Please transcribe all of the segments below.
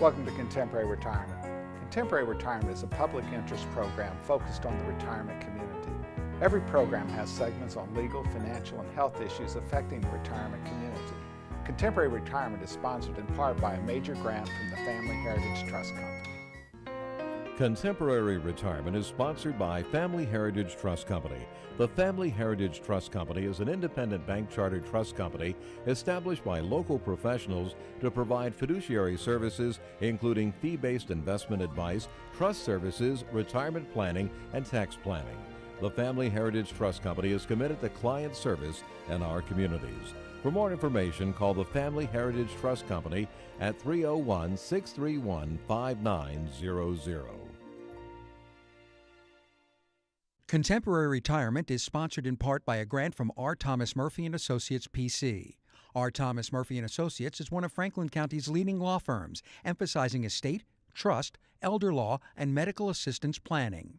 Welcome to Contemporary Retirement. Contemporary Retirement is a public interest program focused on the retirement community. Every program has segments on legal, financial, and health issues affecting the retirement community. Contemporary Retirement is sponsored in part by a major grant from the Family Heritage Trust Company. Contemporary Retirement is sponsored by Family Heritage Trust Company. The Family Heritage Trust Company is an independent bank chartered trust company established by local professionals to provide fiduciary services including fee-based investment advice, trust services, retirement planning, and tax planning. The Family Heritage Trust Company is committed to client service in our communities. For more information, call the Family Heritage Trust Company at 301-631-5900. Contemporary Retirement is sponsored in part by a grant from R. Thomas Murphy & Associates, P.C. R. Thomas Murphy & Associates is one of Franklin County's leading law firms, emphasizing estate, trust, elder law, and medical assistance planning.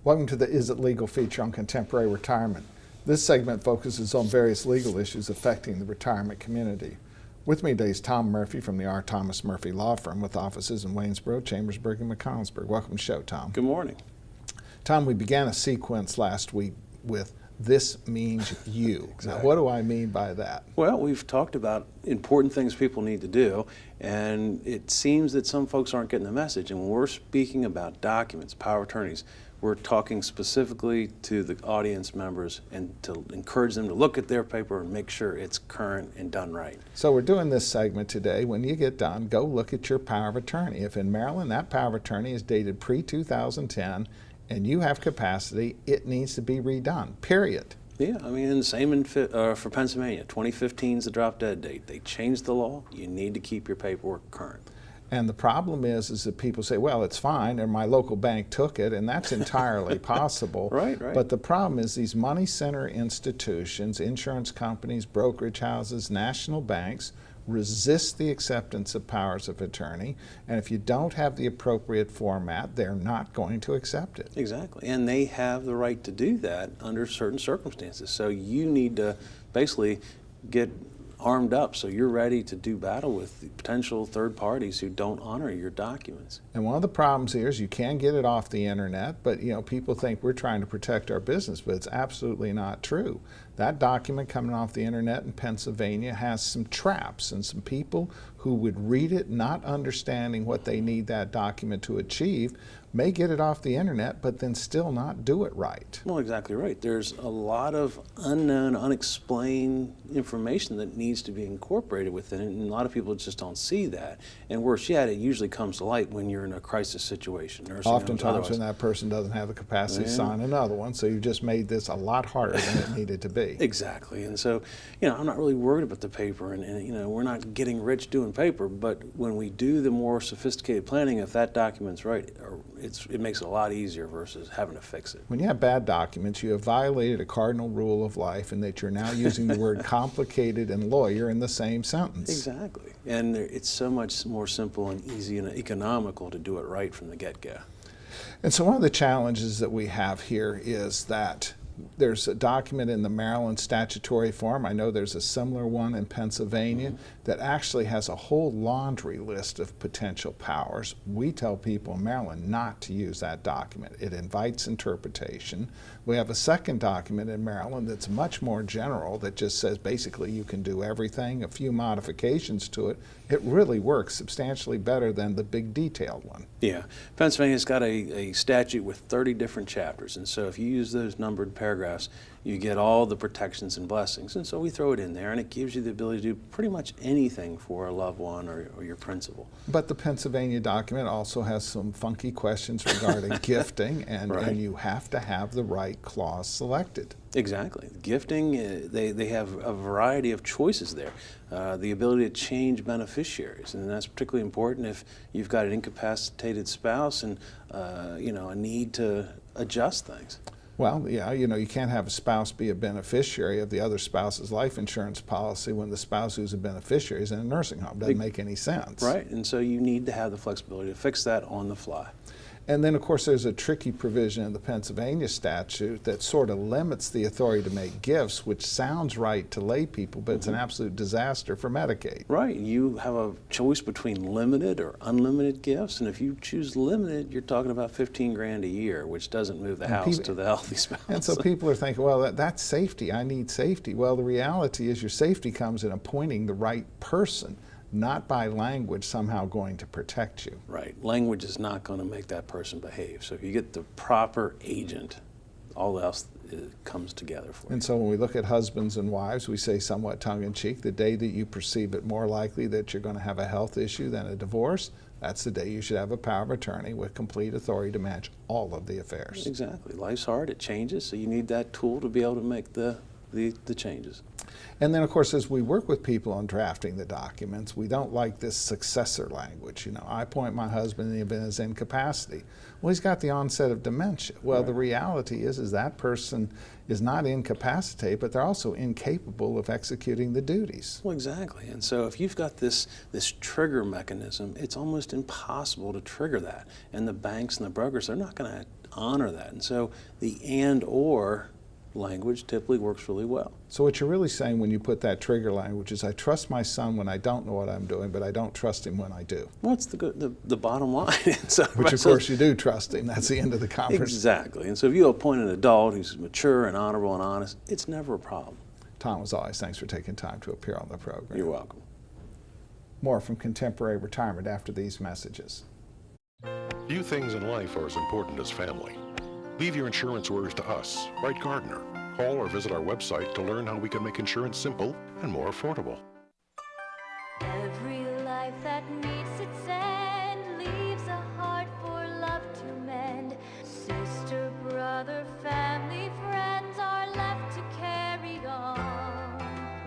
Welcome to the Is It Legal feature on Contemporary Retirement. This segment focuses on various legal issues affecting the retirement community. With me today is Tom Murphy from the R. Thomas Murphy Law Firm with offices in Waynesboro, Chambersburg, and McConnellsburg. Welcome to the show, Tom. Good morning. Tom, we began a sequence last week with "This means you." Exactly. Now, what do I mean by that? Well, we've talked about important things people need to do, and it seems that some folks aren't getting the message. And when we're speaking about documents, power of attorneys, we're talking specifically to the audience members and to encourage them to look at their paper and make sure it's current and done right. So we're doing this segment today. When you get done, go look at your power of attorney. If in Maryland that power of attorney is dated pre-2010, and you have capacity, it needs to be redone, period. Yeah, I mean, and the same for Pennsylvania. 2015 is the drop dead date. They changed the law. You need to keep your paperwork current. And the problem is that people say, well, it's fine, and my local bank took it, and that's entirely possible. Right. But the problem is these money center institutions, insurance companies, brokerage houses, national banks, resist the acceptance of powers of attorney, and if you don't have the appropriate format, they're not going to accept it. Exactly, and they have the right to do that under certain circumstances. So you need to basically get armed up so you're ready to do battle with the potential third parties who don't honor your documents. And one of the problems here is you can get it off the internet, but people think we're trying to protect our business, but it's absolutely not true. That document coming off the internet in Pennsylvania has some traps, and some people who would read it not understanding what they need that document to achieve may get it off the internet but then still not do it right. Well, exactly right. There's a lot of unknown, unexplained information that needs to be incorporated within it, and a lot of people just don't see that. And worse yet, it usually comes to light when you're in a crisis situation. Oftentimes when that person doesn't have the capacity to sign another one, so you just made this a lot harder than it needed to be. Exactly, and so, I'm not really worried about the paper, and we're not getting rich doing paper, but when we do the more sophisticated planning, if that document's right, it makes it a lot easier versus having to fix it. When you have bad documents, you have violated a cardinal rule of life in that you're now using the word complicated and lawyer in the same sentence. Exactly, and it's so much more simple and easy and economical to do it right from the get-go. And so one of the challenges that we have here is that there's a document in the Maryland statutory form, I know there's a similar one in Pennsylvania, that actually has a whole laundry list of potential powers. We tell people in Maryland not to use that document. It invites interpretation. We have a second document in Maryland that's much more general that just says basically you can do everything, a few modifications to it. It really works substantially better than the big detailed one. Yeah, Pennsylvania's got a statute with 30 different chapters, and so if you use those numbered paragraphs, you get all the protections and blessings, and so we throw it in there, and it gives you the ability to do pretty much anything for a loved one or your principal. But the Pennsylvania document also has some funky questions regarding gifting, and you have to have the right clause selected. Exactly. Gifting, they have a variety of choices there. The ability to change beneficiaries, and that's particularly important if you've got an incapacitated spouse and a need to adjust things. Well, yeah, you can't have a spouse be a beneficiary of the other spouse's life insurance policy when the spouse who's a beneficiary is in a nursing home. Doesn't make any sense. Right, and so you need to have the flexibility to fix that on the fly. And then, of course, there's a tricky provision in the Pennsylvania statute that sort of limits the authority to make gifts, which sounds right to lay people, but it's an absolute disaster for Medicaid. Right. You have a choice between limited or unlimited gifts, and if you choose limited, you're talking about 15 grand a year, which doesn't move the house to the healthy spouse. And so people are thinking, well, that's safety. I need safety. Well, the reality is your safety comes in appointing the right person, not by language somehow going to protect you. Right. Language is not going to make that person behave. So if you get the proper agent, all else comes together for you. And so when we look at husbands and wives, we say somewhat tongue-in-cheek, the day that you perceive it more likely that you're going to have a health issue than a divorce, that's the day you should have a power of attorney with complete authority to manage all of the affairs. Exactly. Life's hard. It changes. So you need that tool to be able to make the changes. And then, of course, as we work with people on drafting the documents, we don't like this successor language. You know, I appoint my husband in the event of his incapacity. Well, he's got the onset of dementia. Well, the reality is that person is not incapacitated, but they're also incapable of executing the duties. Well, exactly. And so if you've got this trigger mechanism, it's almost impossible to trigger that. And the banks and the brokers, they're not going to honor that. And so the and/or language typically works really well. So what you're really saying when you put that trigger language is I trust my son when I don't know what I'm doing, but I don't trust him when I do. Well, it's the bottom line. So which of course you do trust him. That's the end of the conversation. Exactly. And so if you appoint an adult who's mature and honorable and honest, it's never a problem. Tom, as always, thanks for taking time to appear on the program. You're welcome. More from Contemporary Retirement after these messages. Few things in life are as important as family. Leave your insurance worries to us. Write Gardner. Call or visit our website to learn how we can make insurance simple and more affordable. Every life that meets its end leaves a heart for love to mend. Sister, brother, family, friends are left to carry on.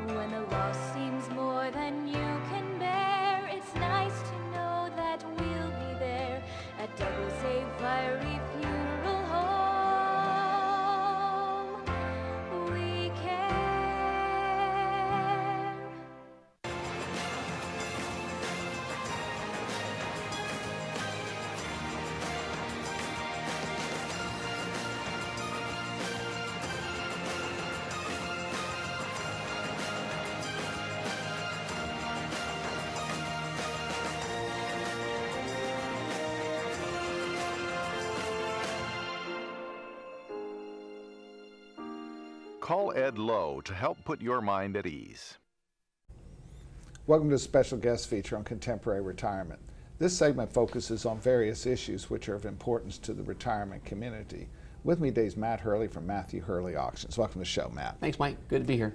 When the loss seems more than you can bear, it's nice to know that we'll be there at Double Safe Fiery Funeral Home. We care. Call Ed Lowe to help put your mind at ease. Welcome to a special guest feature on Contemporary Retirement. This segment focuses on various issues which are of importance to the retirement community. With me today is Matt Hurley from Matthew Hurley Auctions. Welcome to the show, Matt. Thanks, Mike. Good to be here.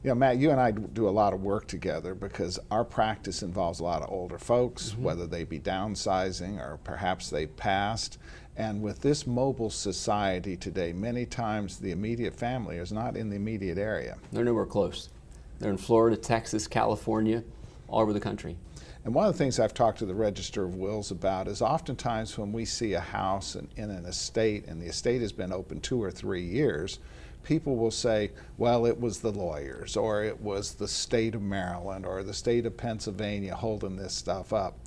You know, Matt, you and I do a lot of work together because our practice involves a lot of older folks, whether they be downsizing or perhaps they passed. And with this mobile society today, many times the immediate family is not in the immediate area. They're nowhere close. They're in Florida, Texas, California, all over the country. And one of the things I've talked to the Register of Wills about is oftentimes when we see a house in an estate and the estate has been open 2 or 3 years, people will say, well, it was the lawyers, or it was the state of Maryland, or the state of Pennsylvania holding this stuff up.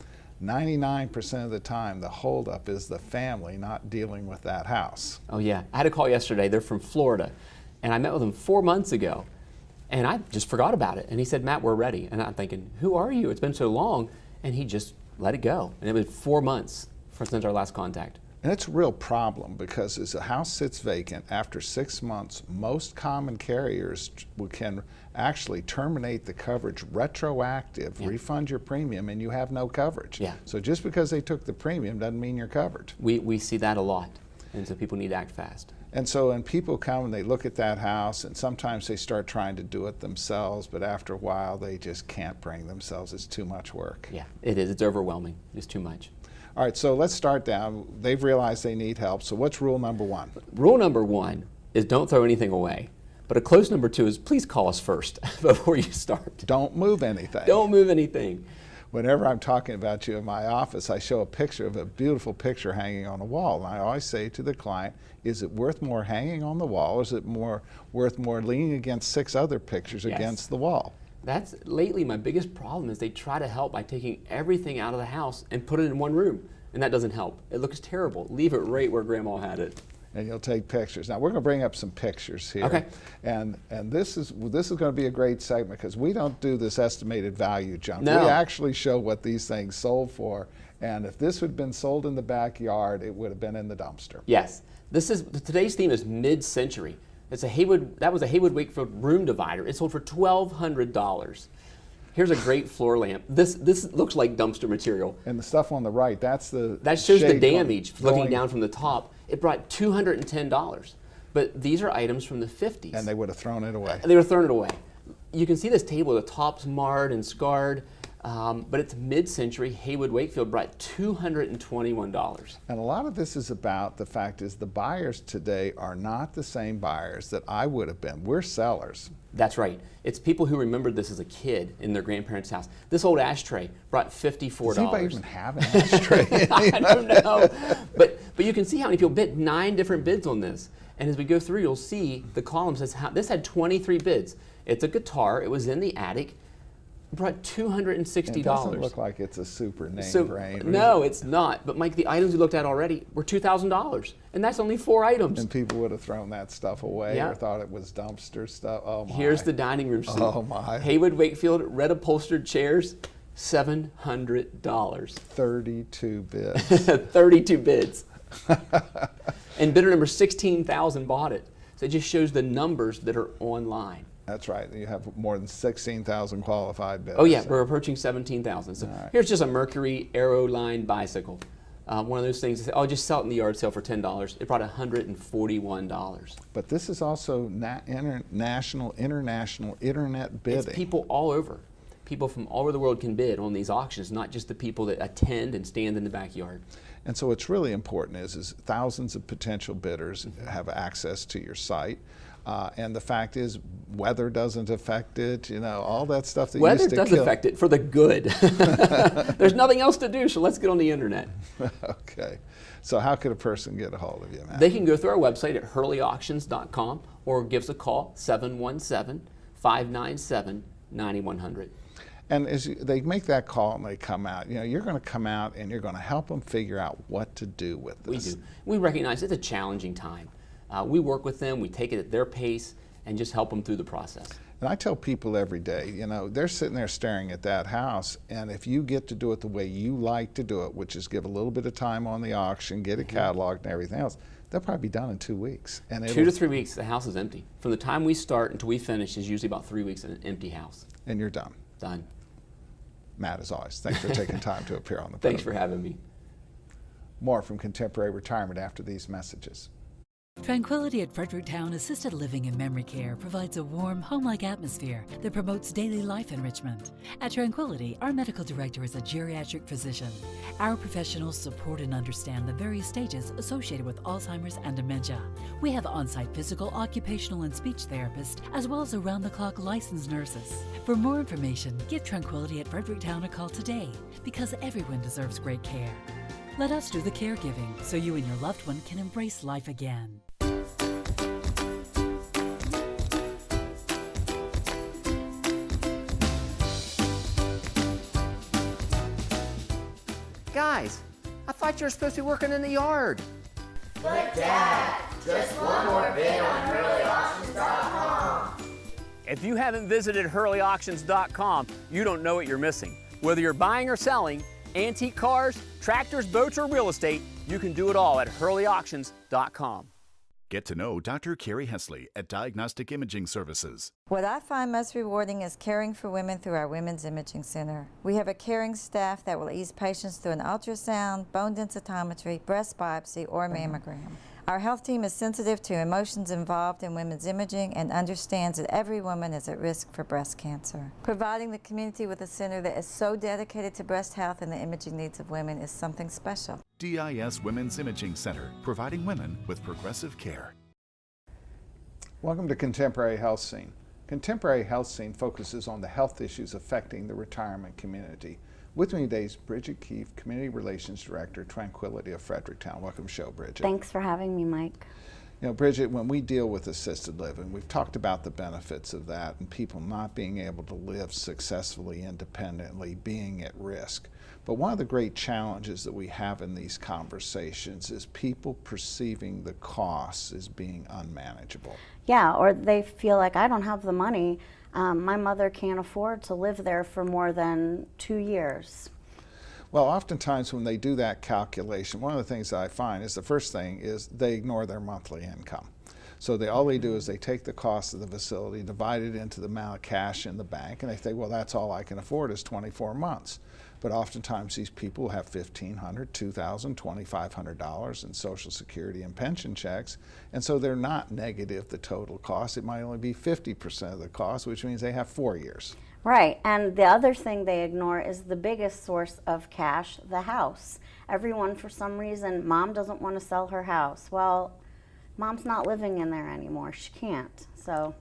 99% of the time, the holdup is the family not dealing with that house. Oh yeah, I had a call yesterday. They're from Florida, and I met with them 4 months ago, and I just forgot about it. And he said, Matt, we're ready. And I'm thinking, who are you? It's been so long. And he just let it go. And it was 4 months since our last contact. And it's a real problem because as a house sits vacant after 6 months, most common carriers can actually terminate the coverage retroactive, refund your premium, and you have no coverage. Yeah. So just because they took the premium doesn't mean you're covered. We see that a lot, and so people need to act fast. And so when people come and they look at that house, and sometimes they start trying to do it themselves, but after a while they just can't bring themselves. It's too much work. Yeah, it is. It's overwhelming. It's too much. All right, so let's start down. They've realized they need help. So what's rule number 1? Rule number 1 is don't throw anything away. But a close number 2 is please call us first before you start. Don't move anything. Don't move anything. Whenever I'm talking about you in my office, I show a picture of a beautiful picture hanging on a wall. And I always say to the client, is it worth more hanging on the wall, or is it worth more leaning against 6 other pictures against the wall? That's lately my biggest problem is they try to help by taking everything out of the house and put it in one room. and that doesn't help. It looks terrible. Leave it right where Grandma had it. And you'll take pictures. Now we're going to bring up some pictures here. Okay. And this is going to be a great segment because we don't do this estimated value junk. No. We actually show what these things sold for. And if this had been sold in the backyard, it would have been in the dumpster. Yes. Today's theme is mid-century. That was a Haywood Wakefield room divider. It sold for $1,200. Here's a great floor lamp. This looks like dumpster material. And the stuff on the right, that shows the damage looking down from the top. It brought $210. But these are items from the 50s. And they would have thrown it away. They were throwing it away. You can see this table, the top's marred and scarred, but it's mid-century. Haywood Wakefield brought $221. And a lot of this is about the fact is the buyers today are not the same buyers that I would have been. We're sellers. That's right. It's people who remembered this as a kid in their grandparents' house. This old ashtray brought $54. Does anybody even have an ashtray? I don't know. But you can see how many people bid. 9 different bids on this. And as we go through, you'll see the column says this had 23 bids. It's a guitar. It was in the attic. It brought $260. It doesn't look like it's a super name brand. No, it's not. But Mike, the items we looked at already were $2,000, and that's only 4 items. And people would have thrown that stuff away Yeah. or thought it was dumpster stuff. Oh my! Here's the dining room suite. Oh my! Haywood Wakefield red upholstered chairs, $700. 32 bids. 32 bids. And bidder number 16,000 bought it. So it just shows the numbers that are online. That's right. You have more than 16,000 qualified bids. Oh yeah, we're approaching 17,000. So right. Here's just a Mercury Aeroline bicycle. One of those things, that say, just sell it in the yard sale for $10. It brought $141. But this is also international internet bidding. It's people all over. People from all over the world can bid on these auctions, not just the people that attend and stand in the backyard. And so what's really important is thousands of potential bidders have access to your site. And the fact is, weather doesn't affect it, all that stuff that Weather used to does kill. affect it for the good. There's nothing else to do, so let's get on the internet. Okay. So how could a person get a hold of you, Matt? They can go through our website at hurleyauctions.com or give us a call, 717-597-9100. And as they make that call and they come out, you're going to come out and you're going to help them figure out what to do with this. We do. We recognize it's a challenging time. We work with them, we take it at their pace, and just help them through the process. And I tell people every day, they're sitting there staring at that house, and if you get to do it the way you like to do it, which is give a little bit of time on the auction, get it cataloged and everything else, they'll probably be done in 2 weeks. And 2 to 3 weeks, the house is empty. From the time we start until we finish is usually about 3 weeks in an empty house. And you're done. Done. Matt, as always, thanks for taking time to appear on the Thanks program. for having me. More from Contemporary Retirement after these messages. Tranquillity at Fredericktown Assisted Living and Memory Care provides a warm, home-like atmosphere that promotes daily life enrichment. At Tranquillity, our medical director is a geriatric physician. Our professionals support and understand the various stages associated with Alzheimer's and dementia. We have on-site physical, occupational, and speech therapists, as well as around-the-clock licensed nurses. For more information, give Tranquillity at Fredericktown a call today, because everyone deserves great care. Let us do the caregiving so you and your loved one can embrace life again. Guys, I thought you were supposed to be working in the yard. But Dad, just one more bid on HurleyAuctions.com. If you haven't visited HurleyAuctions.com, you don't know what you're missing. Whether you're buying or selling, antique cars, tractors, boats, or real estate, you can do it all at HurleyAuctions.com. Get to know Dr. Carrie Hesley at Diagnostic Imaging Services. What I find most rewarding is caring for women through our Women's Imaging Center. We have a caring staff that will ease patients through an ultrasound, bone densitometry, breast biopsy, or mammogram. Our health team is sensitive to emotions involved in women's imaging and understands that every woman is at risk for breast cancer. Providing the community with a center that is so dedicated to breast health and the imaging needs of women is something special. DIS Women's Imaging Center, providing women with progressive care. Welcome to Contemporary Health Scene. Contemporary Health Scene focuses on the health issues affecting the retirement community. With me today is Bridget Keefe, Community Relations Director, Tranquillity of Fredericktown. Welcome to the show, Bridget. Thanks for having me, Mike. Bridget, when we deal with assisted living, we've talked about the benefits of that and people not being able to live successfully, independently, being at risk. But one of the great challenges that we have in these conversations is people perceiving the costs as being unmanageable. Yeah, or they feel like, I don't have the money. My mother can't afford to live there for more than 2 years. Well, oftentimes when they do that calculation, one of the things that I find is the first thing is they ignore their monthly income. So all they do is they take the cost of the facility, divide it into the amount of cash in the bank, and they think, well, that's all I can afford is 24 months. But oftentimes these people have $1,500, $2,000, $2,500 in Social Security and pension checks, and so they're not negative the total cost. It might only be 50% of the cost, which means they have 4 years. Right, and the other thing they ignore is the biggest source of cash, the house. Everyone, for some reason, mom doesn't want to sell her house. Well, mom's not living in there anymore. She can't, so.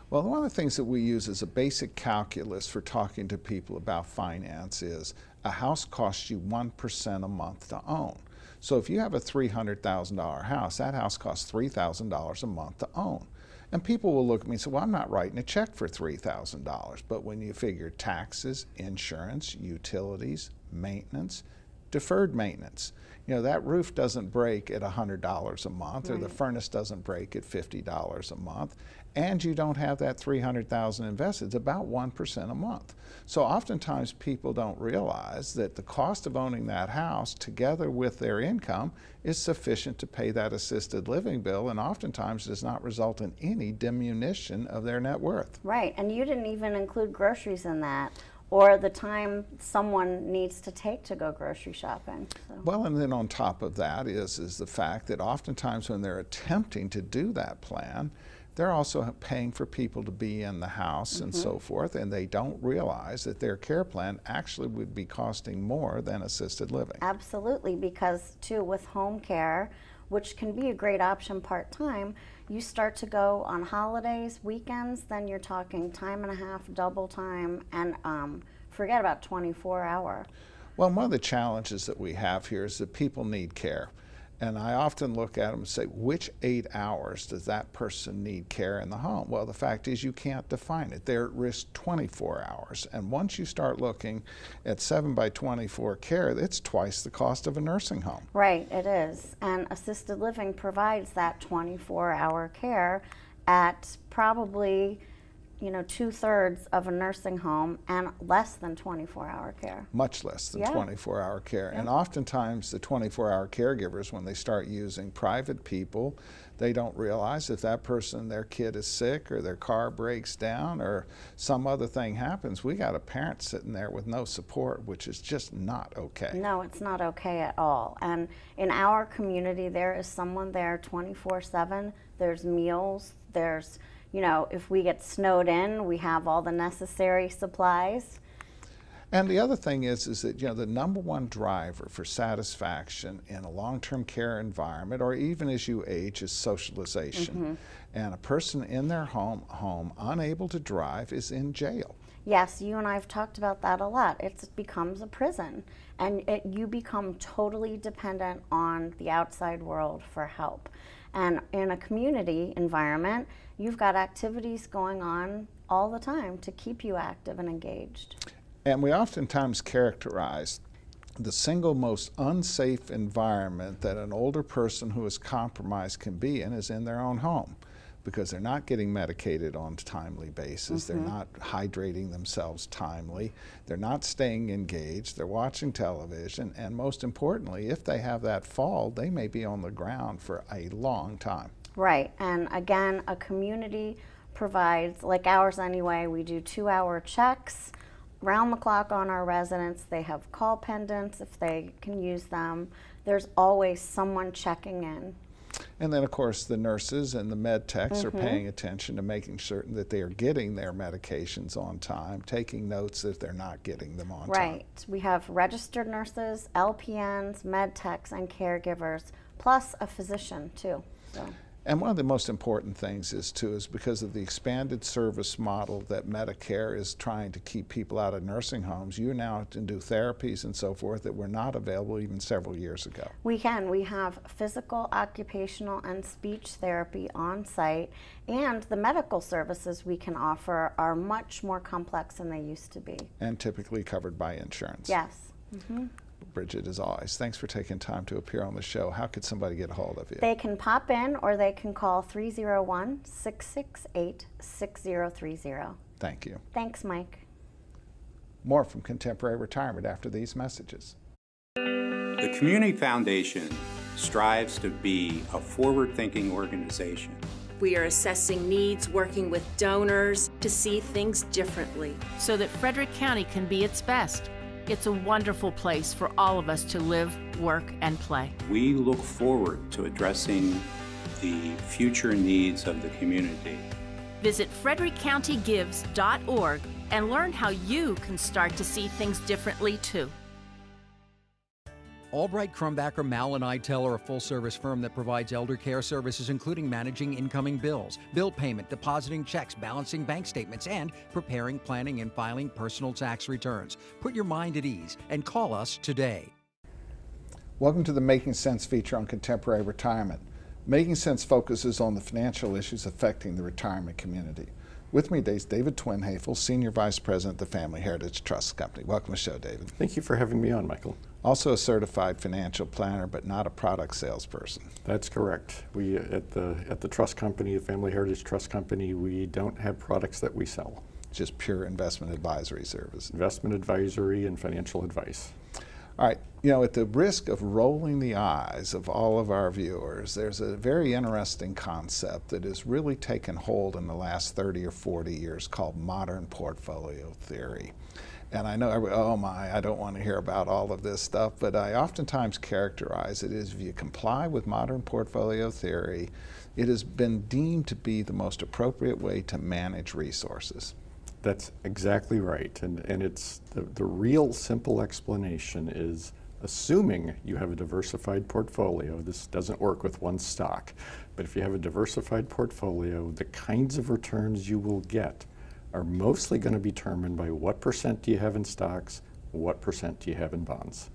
Well, one of the things that we use as a basic calculus for talking to people about finance is a house costs you 1% a month to own. So if you have a $300,000 house, that house costs $3,000 a month to own. And people will look at me and say, well, I'm not writing a check for $3,000. But when you figure taxes, insurance, utilities, maintenance, deferred maintenance, you know, that roof doesn't break at $100 a month, or the furnace doesn't break at $50 a month, and you don't have that $300,000 invested. It's about 1% a month. So oftentimes people don't realize that the cost of owning that house together with their income is sufficient to pay that assisted living bill, and oftentimes does not result in any diminution of their net worth. Right, and you didn't even include groceries in that, or the time someone needs to take to go grocery shopping. So. Well, and then on top of that is the fact that oftentimes when they're attempting to do that plan, they're also paying for people to be in the house and so forth, and they don't realize that their care plan actually would be costing more than assisted living. Absolutely, because too, with home care, which can be a great option part-time, you start to go on holidays, weekends, then you're talking time and a half, double time, and forget about 24-hour. Well, one of the challenges that we have here is that people need care. And I often look at them and say, which 8 hours does that person need care in the home? Well, the fact is you can't define it. They're at risk 24 hours. And once you start looking at 7 by 24 care, it's twice the cost of a nursing home. Right, it is. And assisted living provides that 24-hour care at probably, you know, 2/3 of a nursing home and less than 24-hour care. Much less than 24-hour care. And oftentimes the 24-hour caregivers, when they start using private people, they don't realize if that person, their kid is sick or their car breaks down or some other thing happens, we got a parent sitting there with no support, which is just not okay. No, it's not okay at all. And in our community, there is someone there 24/7. There's meals, there's, you know, if we get snowed in, we have all the necessary supplies. And the other thing is that, you know, the #1 driver for satisfaction in a long-term care environment, or even as you age, is socialization. And a person in their home unable to drive is in jail. Yes, you and I have talked about that a lot. It becomes a prison, and you become totally dependent on the outside world for help. And in a community environment, you've got activities going on all the time to keep you active and engaged. And we oftentimes characterize the single most unsafe environment that an older person who is compromised can be in is in their own home, because they're not getting medicated on a timely basis, they're not hydrating themselves timely, they're not staying engaged, they're watching television, and most importantly, if they have that fall, they may be on the ground for a long time. Right, and again, a community provides, like ours anyway, we do 2-hour checks round the clock on our residents. They have call pendants if they can use them. There's always someone checking in. And then, of course, the nurses and the med techs are paying attention to making certain that they are getting their medications on time, taking notes if they're not getting them on time. Right. We have registered nurses, LPNs, med techs, and caregivers, plus a physician, too. So. And one of the most important things is because of the expanded service model that Medicare is trying to keep people out of nursing homes, you now can do therapies and so forth that were not available even several years ago. We can. We have physical, occupational, and speech therapy on site, and the medical services we can offer are much more complex than they used to be. And typically covered by insurance. Yes. Bridget, as always, thanks for taking time to appear on the show. How could somebody get a hold of you? They can pop in or they can call 301-668-6030. Thank you. Thanks, Mike. More from Contemporary Retirement after these messages. The Community Foundation strives to be a forward-thinking organization. We are assessing needs, working with donors to see things differently, so that Frederick County can be its best. It's a wonderful place for all of us to live, work, and play. We look forward to addressing the future needs of the community. Visit frederickcountygives.org and learn how you can start to see things differently too. Albright Crumbacker Mal and Idtel are a full-service firm that provides elder care services, including managing incoming bills, bill payment, depositing checks, balancing bank statements, and preparing, planning, and filing personal tax returns. Put your mind at ease and call us today. Welcome to the Making Sense feature on Contemporary Retirement. Making Sense focuses on the financial issues affecting the retirement community. With me today is David Twenhafel, Senior Vice President of the Family Heritage Trust Company. Welcome to the show, David. Thank you for having me on, Michael. Also a certified financial planner, but not a product salesperson. That's correct. We at the trust company, the Family Heritage Trust Company, we don't have products that we sell. Just pure investment advisory service. Investment advisory and financial advice. All right, at the risk of rolling the eyes of all of our viewers, there's a very interesting concept that has really taken hold in the last 30 or 40 years called modern portfolio theory. And I know, I don't want to hear about all of this stuff, but I oftentimes characterize it as if you comply with modern portfolio theory, it has been deemed to be the most appropriate way to manage resources. That's exactly right. And it's the real simple explanation is assuming you have a diversified portfolio. This doesn't work with one stock, but if you have a diversified portfolio, the kinds of returns you will get are mostly going to be determined by what percent do you have in stocks, what percent do you have in bonds.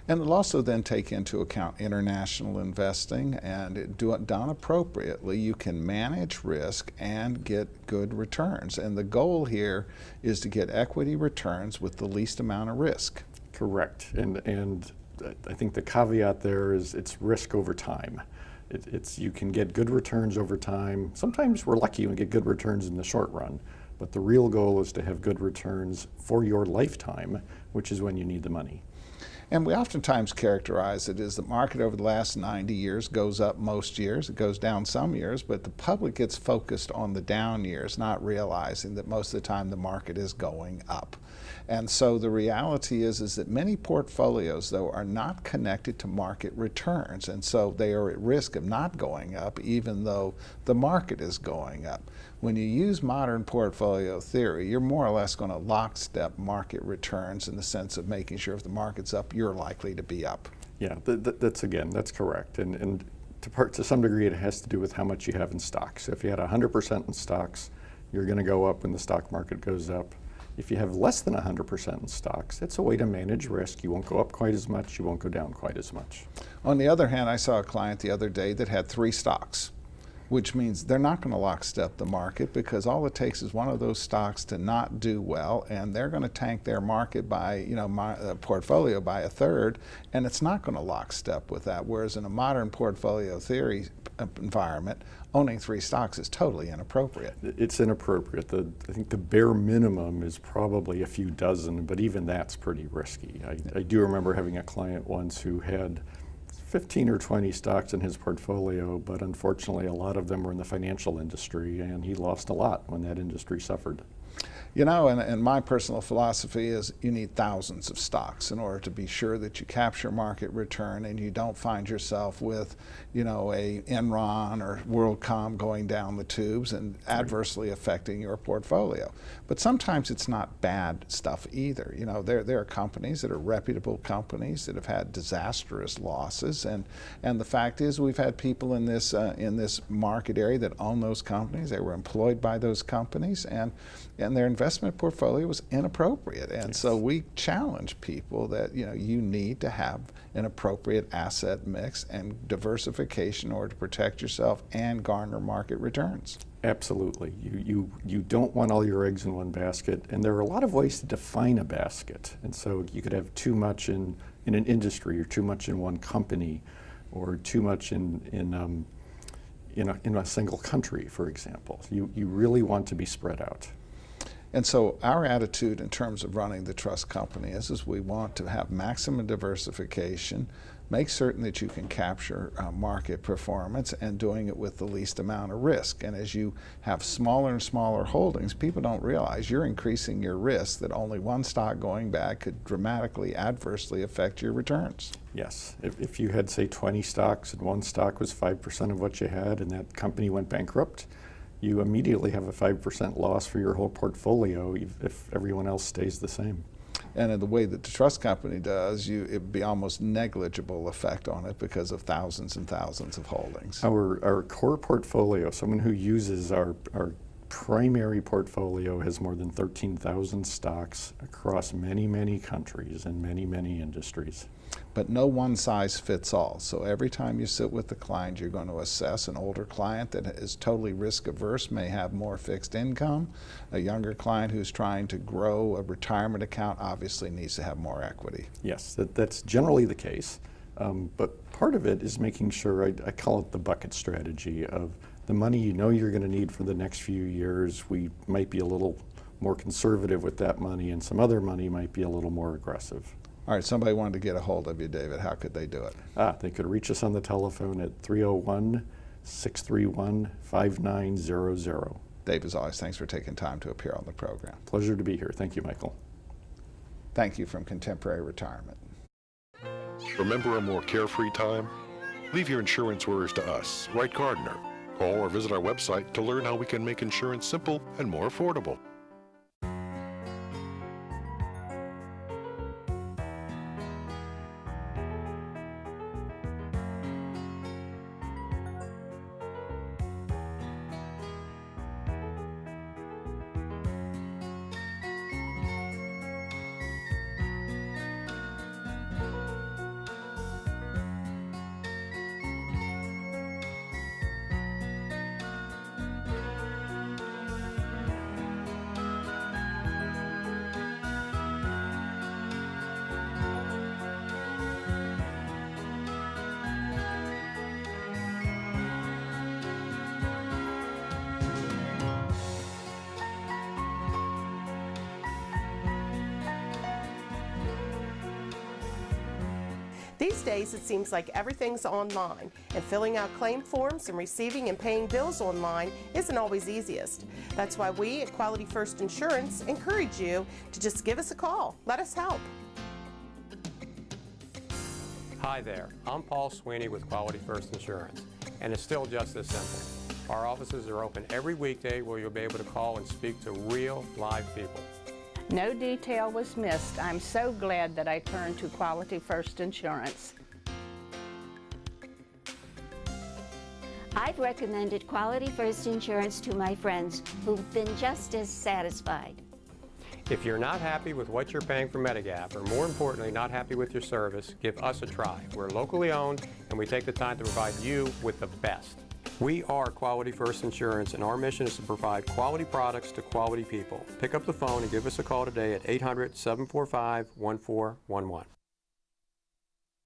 And it'll also then take into account international investing, and done appropriately, you can manage risk and get good returns. And the goal here is to get equity returns with the least amount of risk. Correct. And I think the caveat there is it's risk over time. You can get good returns over time. Sometimes we're lucky and get good returns in the short run, but the real goal is to have good returns for your lifetime, which is when you need the money. And we oftentimes characterize it as the market over the last 90 years goes up most years, it goes down some years, but the public gets focused on the down years, not realizing that most of the time the market is going up. And so the reality is that many portfolios, though, are not connected to market returns, and so they are at risk of not going up even though the market is going up. When you use modern portfolio theory, you're more or less going to lockstep market returns in the sense of making sure if the market's up, you're likely to be up. Yeah, that's correct. And to some degree, it has to do with how much you have in stocks. If you had 100% in stocks, you're going to go up when the stock market goes up. If you have less than 100% in stocks, it's a way to manage risk. You won't go up quite as much, you won't go down quite as much. On the other hand, I saw a client the other day that had 3 stocks, which means they're not going to lockstep the market because all it takes is one of those stocks to not do well, and they're going to tank their market by, portfolio by 1/3, and it's not going to lockstep with that. Whereas in a modern portfolio theory environment, owning 3 stocks is totally inappropriate. It's inappropriate. I think the bare minimum is probably a few dozen, but even that's pretty risky. I do remember having a client once who had 15 or 20 stocks in his portfolio, but unfortunately a lot of them were in the financial industry, and he lost a lot when that industry suffered. And my personal philosophy is you need thousands of stocks in order to be sure that you capture market return and you don't find yourself with, a Enron or WorldCom going down the tubes and adversely affecting your portfolio. But sometimes it's not bad stuff either. There are companies that are reputable companies that have had disastrous losses, and the fact is we've had people in this market area that own those companies. They were employed by those companies, and and their investment portfolio was inappropriate. And so we challenge people that you need to have an appropriate asset mix and diversification in order to protect yourself and garner market returns. Absolutely. You don't want all your eggs in one basket, and there are a lot of ways to define a basket. And so you could have too much in an industry, or too much in one company, or too much in a single country, for example. You really want to be spread out. And so our attitude in terms of running the trust company is we want to have maximum diversification, make certain that you can capture market performance, and doing it with the least amount of risk. And as you have smaller and smaller holdings, people don't realize you're increasing your risk, that only one stock going bad could dramatically adversely affect your returns. Yes. If you had, say, 20 stocks and one stock was 5% of what you had and that company went bankrupt, you immediately have a 5% loss for your whole portfolio if everyone else stays the same. And in the way that the trust company does, it'd be almost negligible effect on it because of thousands and thousands of holdings. Our core portfolio, someone who uses our primary portfolio, has more than 13,000 stocks across many, many countries and many, many industries. But no one size fits all. So every time you sit with the client, you're going to assess. An older client that is totally risk averse may have more fixed income. A younger client who's trying to grow a retirement account obviously needs to have more equity. Yes, that's generally the case. But part of it is making sure, I call it the bucket strategy of the money you know you're going to need for the next few years. We might be a little more conservative with that money, and some other money might be a little more aggressive. All right, somebody wanted to get a hold of you, David. How could they do it? They could reach us on the telephone at 301-631-5900. Dave, as always, thanks for taking time to appear on the program. Pleasure to be here. Thank you, Michael. Thank you from Contemporary Retirement. Remember a more carefree time? Leave your insurance worries to us. Write Gardner. Call or visit our website to learn how we can make insurance simple and more affordable. These days, it seems like everything's online, and filling out claim forms and receiving and paying bills online isn't always easiest. That's why we at Quality First Insurance encourage you to just give us a call. Let us help. Hi there, I'm Paul Sweeney with Quality First Insurance, and it's still just this simple. Our offices are open every weekday where you'll be able to call and speak to real, live people. No detail was missed. I'm so glad that I turned to Quality First Insurance. I've recommended Quality First Insurance to my friends who've been just as satisfied. If you're not happy with what you're paying for Medigap, or more importantly, not happy with your service, give us a try. We're locally owned, and we take the time to provide you with the best. We are Quality First Insurance, and our mission is to provide quality products to quality people. Pick up the phone and give us a call today at 800-745-1411.